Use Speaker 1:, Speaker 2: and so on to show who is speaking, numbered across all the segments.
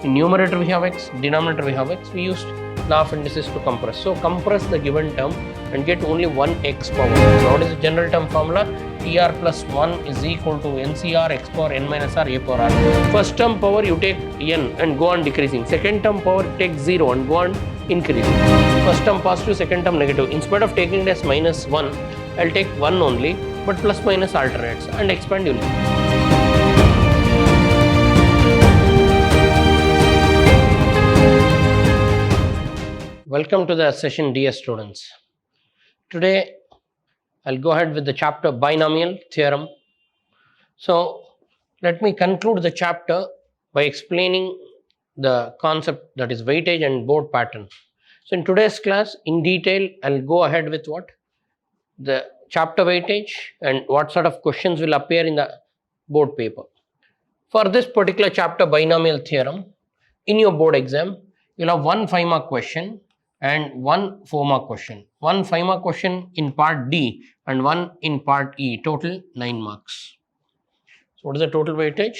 Speaker 1: In numerator we have x, denominator we have x. We used law of indices to compress. So compress the given term and get only one x power. Now what is the general term formula? TR plus 1 is equal to NCR x power n minus r a power r. First term power you take n and go on decreasing. Second term power take 0 and go on increasing. First term positive, second term negative. Instead of taking it as minus 1, I'll take 1 only, but plus minus alternates and expand you. Welcome to the session, dear students. Today I'll go ahead with the chapter binomial theorem. So let me conclude the chapter by explaining the concept, that is weightage and board pattern. So in today's class in detail I'll go ahead with what? The chapter weightage and what sort of questions will appear in the board paper. For this particular chapter binomial theorem, in your board exam you'll have one 5-mark question and one 4-mark question. One 5-mark question in part D and one in part E, total 9 marks. So what is the total weightage?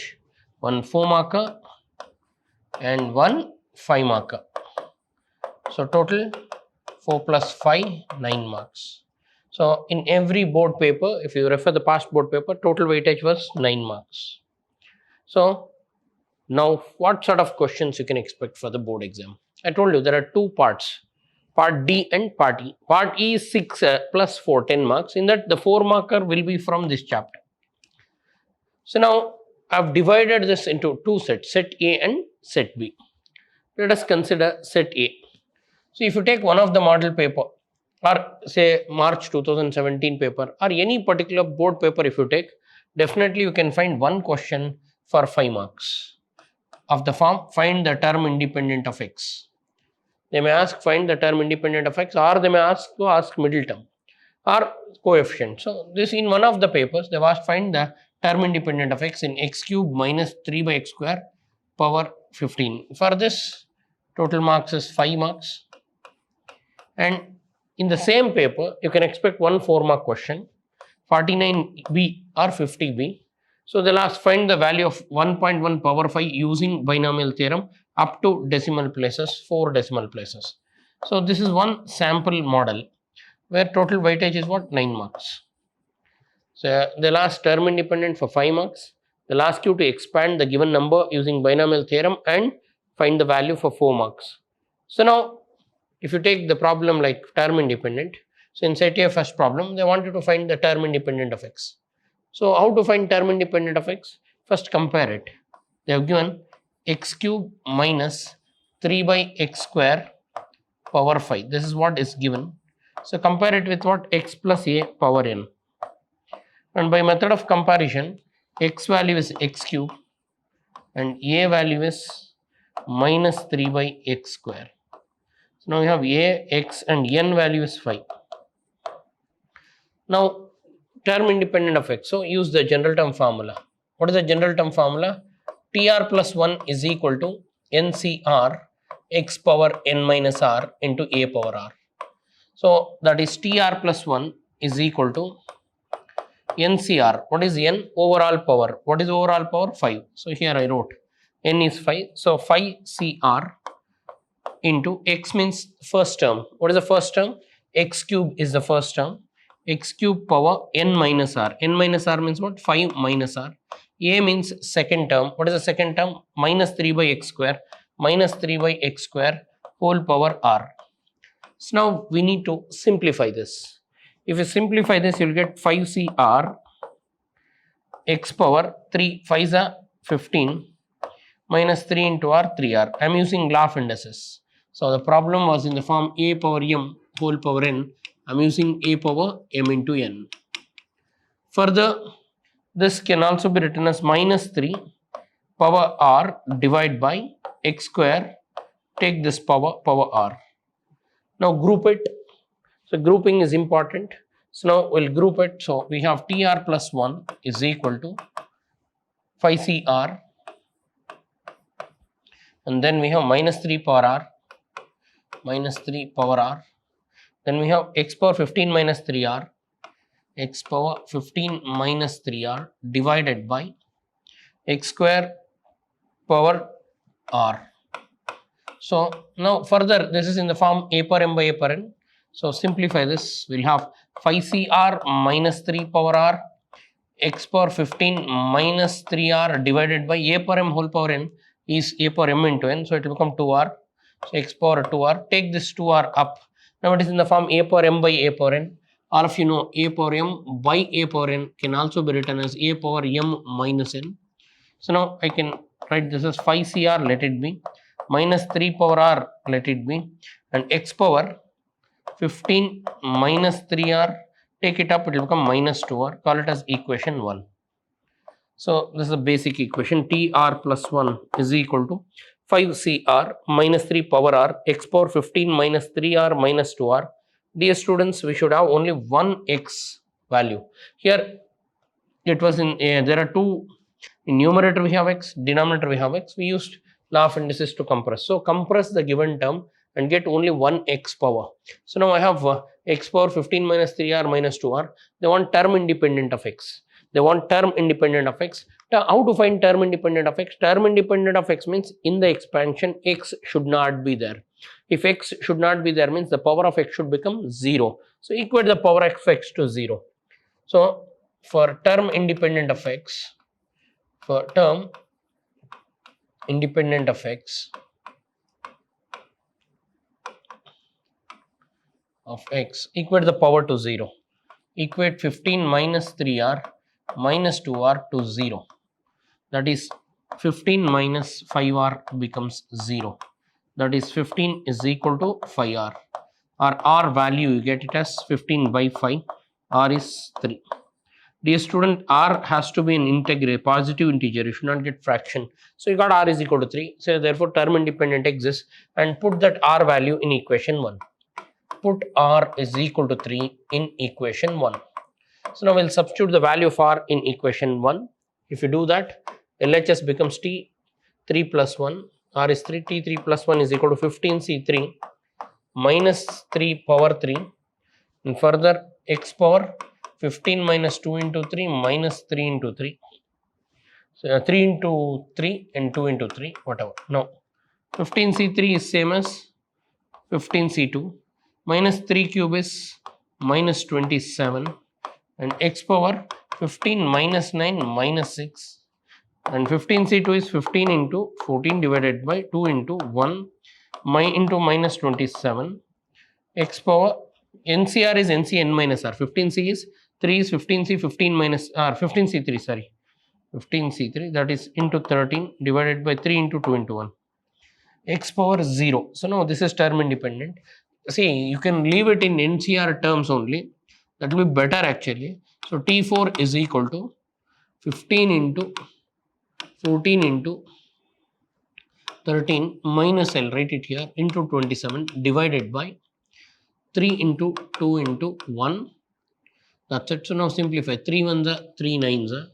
Speaker 1: One 4-marker and one 5-marker. So total 4 plus 5, 9 marks. So in every board paper, if you refer the past board paper, total weightage was 9 marks. So now what sort of questions you can expect for the board exam? I told you there are two parts, part D and part E. Part E is 6 plus 4, 10 marks. In that the 4-marker will be from this chapter. So now I have divided this into two sets, set A and set B. Let us consider set A. So if you take one of the model paper or say March 2017 paper or any particular board paper, if you take, definitely you can find one question for 5 marks of the form find the term independent of x. They may ask find the term independent of x, or they may ask middle term or coefficient. So this in one of the papers they have asked find the term independent of x in x cube minus 3 by x square power 15. For this total marks is 5 marks. And in the same paper you can expect one 4-mark question, 49b or 50b. So they'll ask find the value of 1.1 power 5 using binomial theorem up to decimal places, 4 decimal places. So this is one sample model where total weightage is what? 9 marks. So they'll ask term independent for 5 marks. They'll ask you to expand the given number using binomial theorem and find the value for 4 marks. So now if you take the problem like term independent, so in set A first problem they want you to find the term independent of x. So how to find term independent of x? First compare it. They have given x cube minus 3 by x square power 5. This is what is given. So compare it with what? X plus a power n. And by method of comparison, x value is x cube and a value is minus 3 by x square. So now we have a, x and n value is 5. Now term independent of x. So use the general term formula. What is the general term formula? TR plus 1 is equal to NCR x power n minus r into a power r. So that is TR plus 1 is equal to NCR. What is n? Overall power. What is overall power? 5. So here I wrote n is 5. So 5 CR into x means first term. What is the first term? X cube is the first term. X cube power n minus r. N minus r means what? 5 minus r. A means second term. What is the second term? Minus 3 by x square. Minus 3 by x square whole power r. So now we need to simplify this. If you simplify this, you will get 5CR x power 3, 5 is 15 minus 3 into r, 3r. I am using law of indices. So the problem was in the form a power m whole power n. I am using a power m into n. Further, this can also be written as minus 3 power r divided by x square. Take this power r. Now group it. So grouping is important. So now we'll group it. So we have TR plus 1 is equal to 5CR. And then we have minus 3 power r. Minus 3 power r. Then we have x power 15 minus 3r. X power 15 minus 3r divided by x square power r. So now further, this is in the form a power m by a power n. So simplify this, we'll have 5cr minus 3 power r x power 15 minus 3r divided by a power m whole power n is a power m into n. So it will become 2r. So x power 2r. Take this 2r up. Now it is in the form a power m by a power n. All of you know a power m by a power n can also be written as a power m minus n. So now I can write this as 5cr, let it be, minus 3 power r, let it be, and x power 15 minus 3r, take it up, it will become minus 2r, call it as equation 1. So this is a basic equation, tr plus 1 is equal to 5cr minus 3 power r, x power 15 minus 3r minus 2r. Dear students, we should have only one x value. Here it was in, there are two, in numerator we have x, denominator we have x. We used law of indices to compress. So compress the given term and get only one x power. So now I have x power 15 minus 3r minus 2r. They want term independent of x. They want term independent of x. Now, how to find term independent of x? Term independent of x means in the expansion x should not be there. If x should not be there means the power of x should become 0. So equate the power of x to 0. So for term independent of x, for term independent of x equate the power to 0. Equate 15 minus 3r minus 2r to 0. That is 15 minus 5r becomes 0. That is 15 is equal to 5r. Our r value, you get it as 15 by 5. R is 3. Dear student, r has to be an integer, positive integer. You should not get fraction. So you got r is equal to 3. So therefore term independent exists, and put that r value in equation 1. Put r is equal to 3 in equation 1. So now we'll substitute the value of r in equation 1. If you do that, LHS becomes t 3 plus 1, r is 3, t3 plus 1 is equal to 15c3 minus 3 power 3, and further x power 15 minus 2 into 3 minus 3 into 3. So 3 into 3 and 2 into 3, whatever. Now 15c3 is same as 15c2, minus 3 cube is minus 27, and x power 15 minus 9 minus 6, and 15c2 is 15 into 14 divided by 2 into 1 into minus 27. X power NCR is NC n minus r. 15c is 3 is 15c 15 minus r 15c3, sorry, 15c3, that is into 13 divided by 3 into 2 into 1. X power 0. So now this is term independent. See, you can leave it in NCR terms only. That will be better actually. So T4 is equal to 15 into 14 into 13 minus L, write it here, into 27 divided by 3 into 2 into 1. That's it. So now simplify. 3 ones are 3 nines are,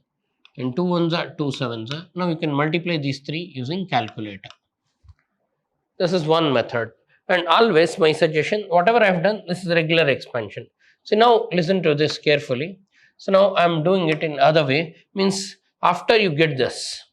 Speaker 1: and 2 ones are 2 sevens are. Now you can multiply these 3 using calculator. This is one method. And always my suggestion, whatever I have done, this is regular expansion. So now listen to this carefully. So now I am doing it in other way. Means after you get this,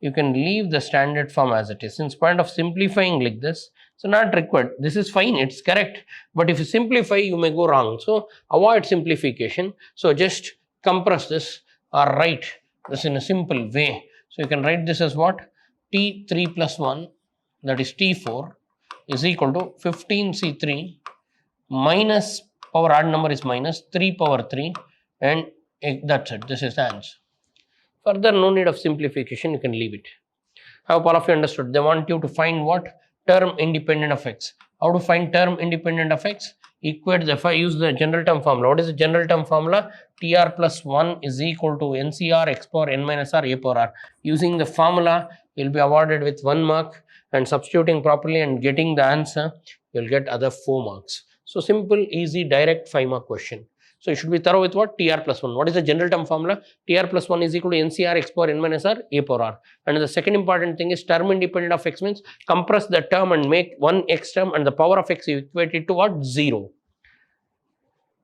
Speaker 1: you can leave the standard form as it is. Since point of simplifying like this, so not required. This is fine, it's correct. But if you simplify, you may go wrong. So avoid simplification. So just compress this or write this in a simple way. So you can write this as what? T3 plus 1, that is T4, is equal to 15C3 minus, power odd number is minus 3 power 3, and that's it. This is the answer. Further, no need of simplification, you can leave it. I hope all of you understood. They want you to find what? Term independent of x. How to find term independent of x? Equate, if I use the general term formula. What is the general term formula? TR plus 1 is equal to NCR x power n minus r a power r. Using the formula, you'll be awarded with 1 mark, and substituting properly and getting the answer, you'll get other 4 marks. So simple, easy, direct 5 mark question. So you should be thorough with what? TR plus 1. What is the general term formula? TR plus 1 is equal to NCR x power n minus r a power r. And the second important thing is term independent of x means compress the term and make one x term, and the power of x you equate it to what? 0.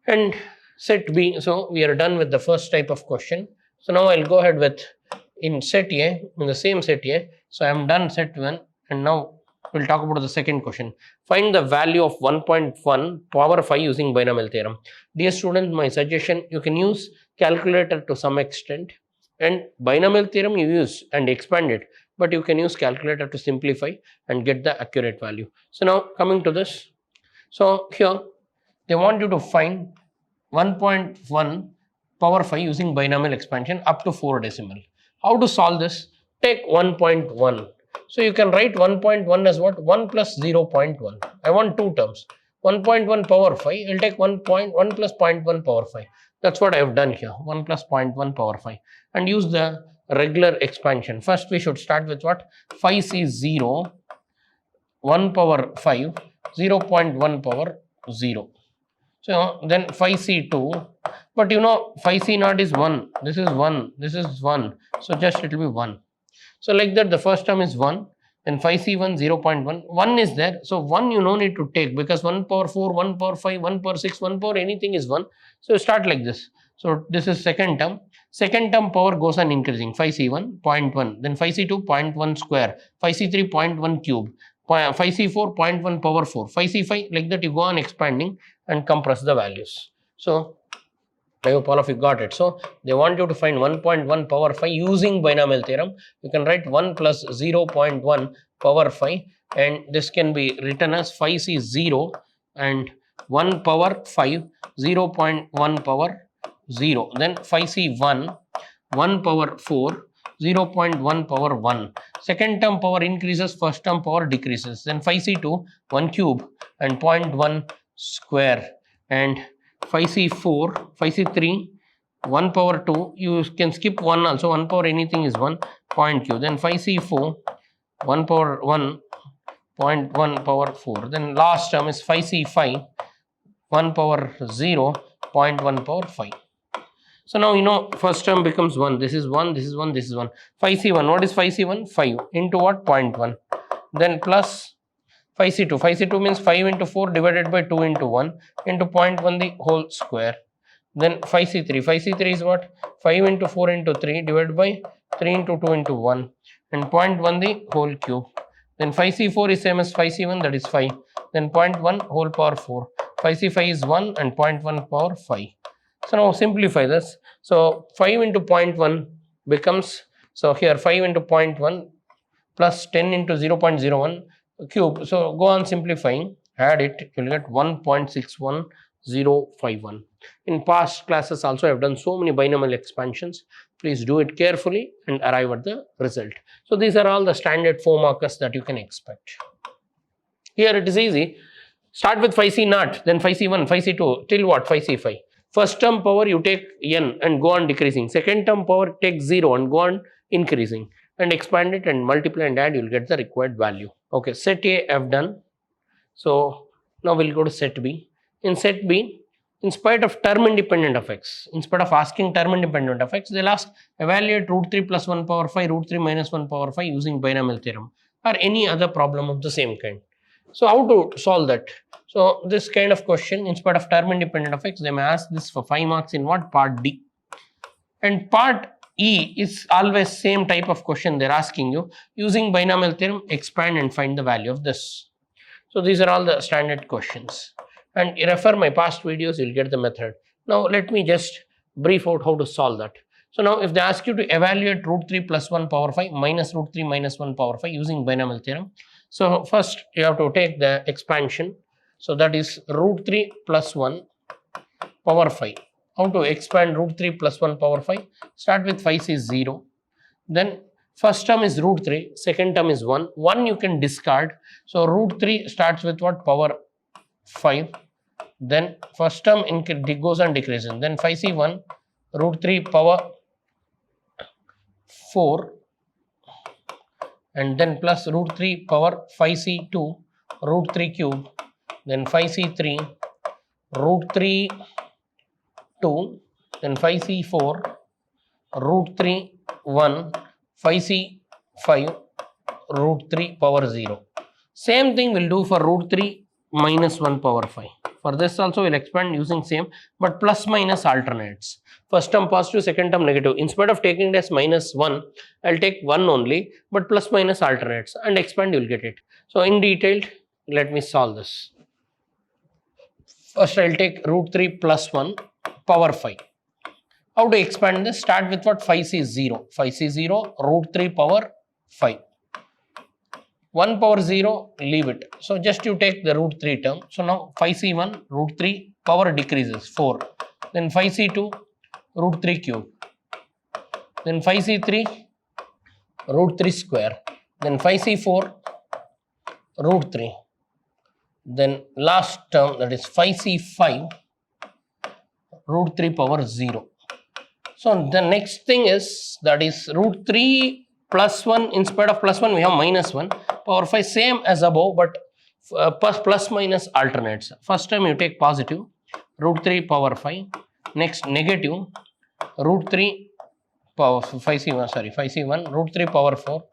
Speaker 1: And set B. So we are done with the first type of question. So now I'll go ahead with in set A, in the same set A. So I am done set 1, and now we'll talk about the second question. Find the value of 1.1 power 5 using binomial theorem. Dear student, my suggestion, you can use calculator to some extent, and binomial theorem you use and expand it, but you can use calculator to simplify and get the accurate value. So now coming to this, so here they want you to find 1.1 power 5 using binomial expansion up to 4 decimal. How to solve this? Take 1.1. So you can write 1.1 as what? 1 plus 0.1. I want two terms. 1.1 power 5. I'll take 1.1 plus 0.1 power 5. That's what I have done here. 1 plus 0.1 power 5. And use the regular expansion. First we should start with what? 5c0, 1 power 5, 0.1 power 0. So then 5c2, but you know 5c0 is 1, this is 1, this is 1, so just it will be 1. So like that the first term is 1, then 5c1 0.1, 1 is there, so 1 you no need to take because 1 power 4, 1 power 5, 1 power 6, 1 power anything is 1. So start like this. So this is second term power goes on increasing, 5c1 0.1, then 5c2 0.1 square, 5c3 0.1 cube, 5c4 0.1 power 4, 5c5, like that you go on expanding and compress the values. So I hope all of you got it. So they want you to find 1.1 power 5 using binomial theorem. You can write 1 plus 0.1 power 5, and this can be written as 5c0 and 1 power 5, 0.1 power 0, then 5c1 1 power 4, 0.1 power 1. Second term power increases, first term power decreases. Then 5c2 1 cube and 0.1 square, and 5c4, 5c3 1 power 2, you can skip 1 also, 1 power anything is 1, point q. Then 5c4 1 power 1, 0.1 power 4. Then last term is 5c5 1 power 0, 0.1 power 5. So now you know first term becomes 1, this is 1, this is 1, this is 1. 5c1, what is 5c1? 5 into what? 0.1. Then plus 5c2, 5c2 means 5 into 4 divided by 2 into 1 into 0.1 the whole square. Then 5c3, 5c3 is what? 5 into 4 into 3 divided by 3 into 2 into 1 and 0.1 the whole cube. Then 5c4 is same as 5c1, that is 5. Then 0.1 whole power 4. 5c5 is 1 and 0.1 power 5. So now simplify this. So 5 into 0.1 becomes, so here 5 into 0.1 plus 10 into 0.01 cube. So go on simplifying, add it, you will get 1.61051. In past classes also I have done so many binomial expansions. Please do it carefully and arrive at the result. So these are all the standard 4 markers that you can expect. Here it is easy. Start with 5c0, then 5c1, 5c2 till what? 5c5. First term power you take n and go on decreasing. Second term power take 0 and go on increasing, and expand it and multiply and add, you will get the required value. Okay, set A I have done. So now we'll go to set B. In set B, in spite of term independent effects, instead of asking term independent effects, they'll ask evaluate root 3 plus 1 power 5, root 3 minus 1 power 5 using binomial theorem or any other problem of the same kind. So how to solve that? So this kind of question, in spite of term independent effects, they may ask this for 5 marks in what? Part D. And part E is always same type of question they're asking you. Using binomial theorem, expand and find the value of this. So these are all the standard questions. And refer my past videos, you'll get the method. Now let me just brief out how to solve that. So now if they ask you to evaluate root 3 plus 1 power 5 minus root 3 minus 1 power 5 using binomial theorem. So first you have to take the expansion. So that is root 3 plus 1 power 5. How to expand root 3 plus 1 power 5? Start with 5 is 0. Then first term is root 3, second term is 1. 1 you can discard. So root 3 starts with what? Power 5. Then first term goes on decreasing. Then 5c1 root 3 power 4, and then plus root 3 power 5c2 root 3 cube, then 5c3 root 3 2, then 5c4 root 3 1, 5c5 root 3 power 0. Same thing we'll do for root 3 minus 1 power 5. For this also we'll expand using same, but plus minus alternates. First term positive, second term negative. Instead of taking it as minus 1, I'll take 1 only, but plus minus alternates and expand, you'll get it. So in detail, let me solve this. First I'll take root 3 plus 1 power 5. How to expand this? Start with what? 5c is 0. 5c 0, root 3 power 5. 1 power 0, leave it. So just you take the root 3 term. So now 5c1, root 3 power decreases 4. Then 5c2, root 3 cube. Then 5c3, root 3 square. Then 5c4, root 3. Then last term, that is 5c5, root 3 power 0. So the next thing is, that is root 3 plus 1, instead of plus 1 we have minus 1, power 5 same as above, but plus minus alternates. First time you take positive, root 3 power 5, next negative, root 3 power 5c1, root 3 power 4,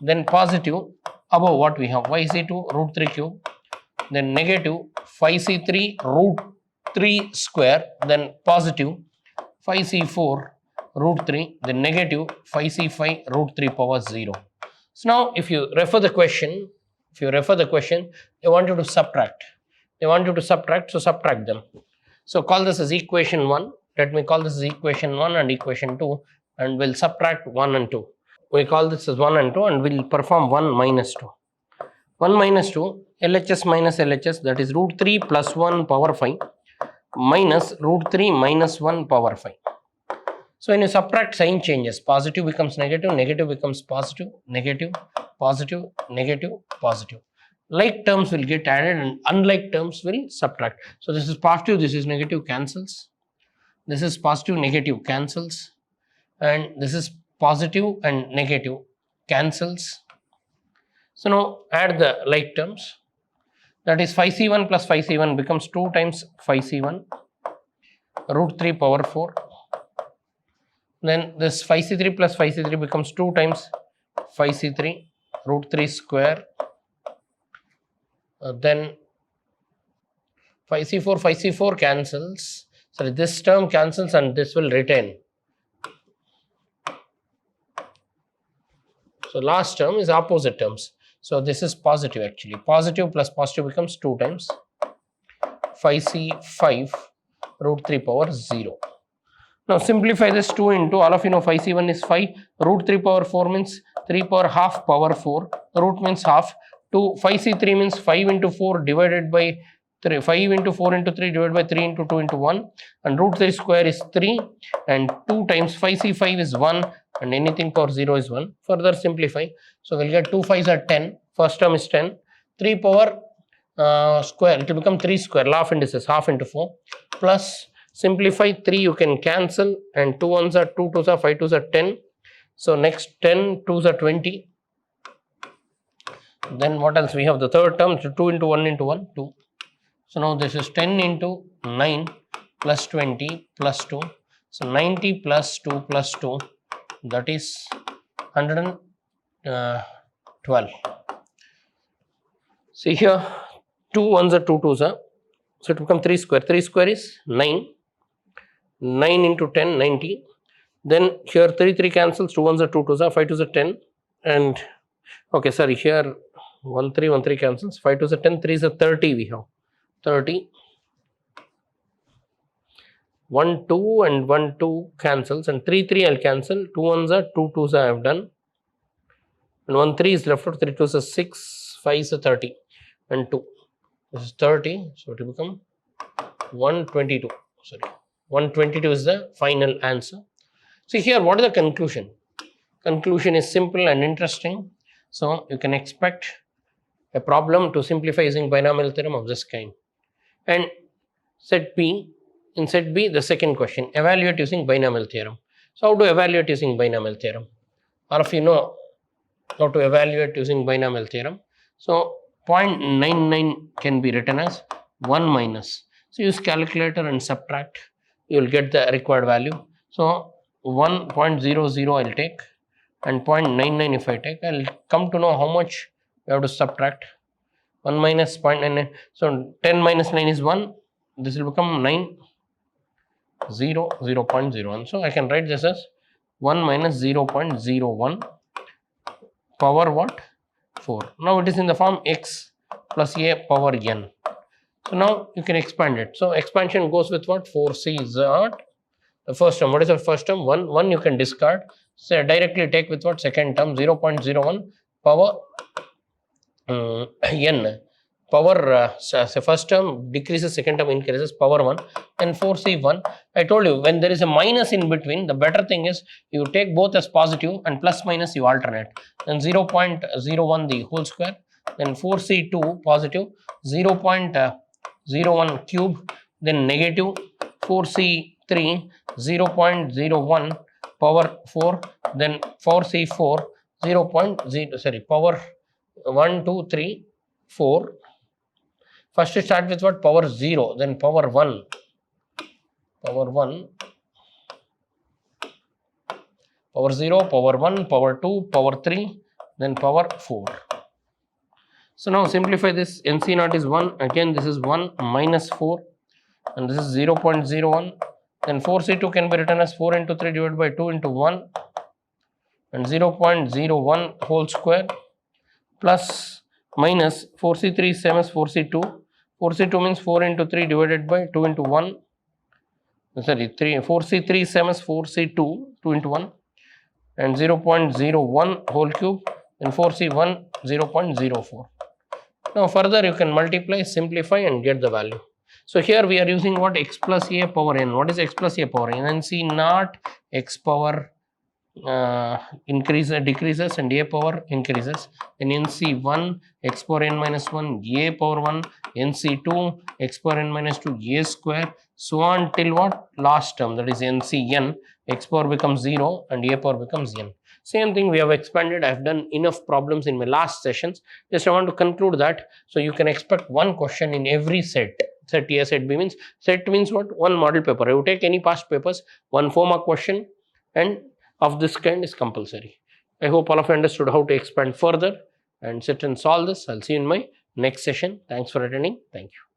Speaker 1: then positive, above what we have, 5c2, root 3 cube, then negative 5c3, root 3 square, then positive 5c4, root 3, then negative 5c5, root 3 power 0. So now if you refer the question, they want you to subtract. So subtract them. So call this as equation 1. Let me call this as equation 1 and equation 2, and we'll subtract 1 and 2. We call this as 1 and 2, and we'll perform 1 minus 2. 1 minus 2, LHS minus LHS, that is root 3 plus 1 power 5 minus root 3 minus 1 power 5. So when you subtract, sign changes. Positive becomes negative, negative becomes positive, negative, positive, negative, positive. Like terms will get added and unlike terms will subtract. So this is positive, this is negative, cancels. This is positive, negative, cancels. And this is positive and negative, cancels. So now add the like terms. That is 5c1 plus 5c1 becomes 2 times 5c1, root 3 power 4. Then this 5c3 plus 5c3 becomes 2 times 5c3, root 3 square. Then 5c4 cancels. Sorry, this term cancels and this will retain. So last term is opposite terms. So this is positive actually. Positive plus positive becomes 2 times 5c5, root 3 power 0. Now simplify this 2 into, all of you know 5c1 is 5, root 3 power 4 means 3 power half power 4, root means half, 5c3 means 5 into 4 divided by 3, 5 into 4 into 3 divided by 3 into 2 into 1, and root 3 square is 3, and 2 times 5c5 is 1, and anything power 0 is 1. Further simplify, so we'll get 2 5s are 10, first term is 10, 3 power square, it will become 3 square, law of indices, half into 4, plus simplify 3 you can cancel, and 2 1s are 2 2s are 5 2s are 10. So next 10 2s are 20. Then what else we have? The third term, so 2 into 1 into 1, 2. So now this is 10 into 9 plus 20 plus 2. So 90 plus 2 plus 2, that is 112. See here, 2 1s are 2 2s are. So it will become 3 square. 3 square is 9. 9 into 10, 90. Then here 3 cancels, 2 1s are 2 2s are, 5 2s are 10. And okay, sorry, here 1 3 cancels, 5 2s are 10, 3 is a 30 we have. 30. 1 2 and 1 2 cancels, and 3 I'll cancel. 2 1s are 2 2s I have done. And 1 3 is left out, 3 2s are 6, 5 is a 30, and 2. This is 30, so it will become 122. Sorry, 122 is the final answer. See here, what is the conclusion? Conclusion is simple and interesting. So you can expect a problem to simplify using binomial theorem of this kind. And set B, in set B, the second question, evaluate using binomial theorem. So how to evaluate using binomial theorem? All of you know how to evaluate using binomial theorem. So 0.99 can be written as 1 minus. So use calculator and subtract. You will get the required value. So 1.00 I'll take, and 0.99 if I take, I'll come to know how much we have to subtract. 1 minus 0.99. So 10 minus 9 is 1. This will become 9, 0, 0.01. So I can write this as 1 minus 0.01 power what? 4. Now it is in the form x plus a power n. So now you can expand it. So expansion goes with what? 4c z. The first term. What is the first term? 1. 1 you can discard. So directly take with what? Second term 0.01 power n. Power so first term decreases, second term increases, power 1, and 4c1. I told you, when there is a minus in between, the better thing is you take both as positive and plus minus you alternate. Then 0.01 the whole square, then 4c2 positive, 0.01 cube, then negative 4c3, 0.01 power 4, then 4c4, 0.0 power 1, 2, 3, 4. First you start with what? Power 0, then power 1, power 1, power 0, power 1, power 2, power 3, then power 4. So now simplify this. NC naught is 1, again this is 1 minus 4, and this is 0.01. Then 4C2 can be written as 4 into 3 divided by 2 into 1, and 0.01 whole square plus minus 4C3 is same as 4C2. 4C2 means 4 into 3 divided by 2 into 1. Sorry, 4C3 is same as 4C2, 2 into 1, and 0.01 whole cube, and 4C1 0.04. Now further you can multiply, simplify and get the value. So here we are using what? X plus a power n. What is x plus a power n? NC naught x power decreases and a power increases. Then NC1 x power n minus 1 a power 1, NC2 x power n minus 2 a square, so on till what? Last term, that is NCn, x power becomes 0 and a power becomes n. Same thing we have expanded. I have done enough problems in my last sessions. Just I want to conclude that. So you can expect one question in every set. Set A, set B means, set means what? One model paper. You take any past papers, one 4-mark question, and of this kind is compulsory. I hope all of you understood how to expand further and sit and solve this. I'll see you in my next session. Thanks for attending. Thank you.